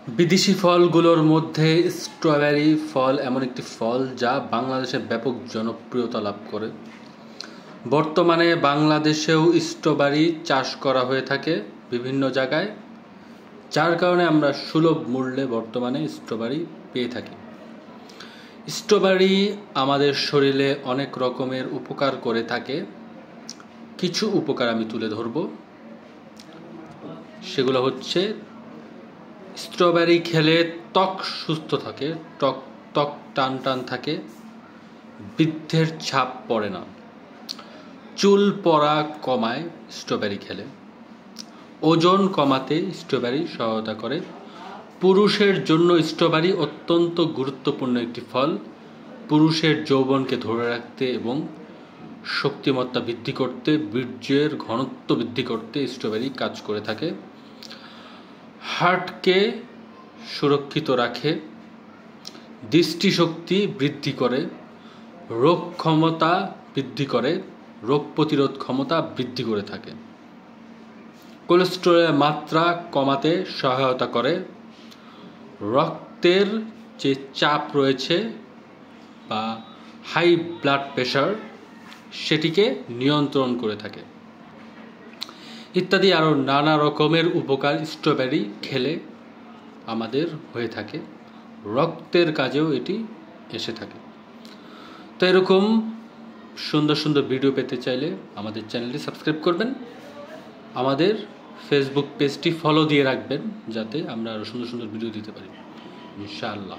বিদেশি ফলগুলোর মধ্যে স্ট্রবেরি ফল এমন একটি ফল যা বাংলাদেশে ব্যাপক জনপ্রিয়তা লাভ করে। বর্তমানে বাংলাদেশেও স্ট্রবেরি চাষ করা হয়ে থাকে বিভিন্ন জায়গায়, যার কারণে আমরা সুলভ মূল্যে বর্তমানে স্ট্রবেরি পেয়ে থাকি। স্ট্রবেরি আমাদের শরীরে অনেক রকমের উপকার করে থাকে। কিছু উপকার আমি তুলে ধরব। সেগুলো হচ্ছে, স্ট্রবেরি খেলে ত্বক সুস্থ থাকে, ত্বক টান টান থাকে, বৃদ্ধের ছাপ পড়ে না, চুল পড়া কমায় স্ট্রবেরি খেলে, ওজন কমাতে স্ট্রবেরি সহায়তা করে। পুরুষের জন্য স্ট্রবেরি অত্যন্ত গুরুত্বপূর্ণ একটি ফল। পুরুষের যৌবনকে ধরে রাখতে এবং শক্তিমত্তা বৃদ্ধি করতে, বীর্যের ঘনত্ব বৃদ্ধি করতে স্ট্রবেরি কাজ করে থাকে। হার্টকে সুরক্ষিত রাখে, দৃষ্টিশক্তি বৃদ্ধি করে, রোগ ক্ষমতা বৃদ্ধি করে, রোগ প্রতিরোধ ক্ষমতা বৃদ্ধি করে থাকে। কোলেস্টেরলের মাত্রা কমাতে সহায়তা করে, রক্তের যে চাপ রয়েছে বা হাই ব্লাড প্রেশার সেটিকে নিয়ন্ত্রণ করে থাকে, ইত্যাদি আরও নানা রকমের উপকার স্ট্রবেরি খেলে আমাদের হয়ে থাকে। রক্তের কাজেও এটি এসে থাকে। তো এরকম সুন্দর সুন্দর ভিডিও পেতে চাইলে আমাদের চ্যানেলটি সাবস্ক্রাইব করবেন, আমাদের ফেসবুক পেজটি ফলো দিয়ে রাখবেন, যাতে আমরা আরও সুন্দর সুন্দর ভিডিও দিতে পারি ইনশাআল্লাহ।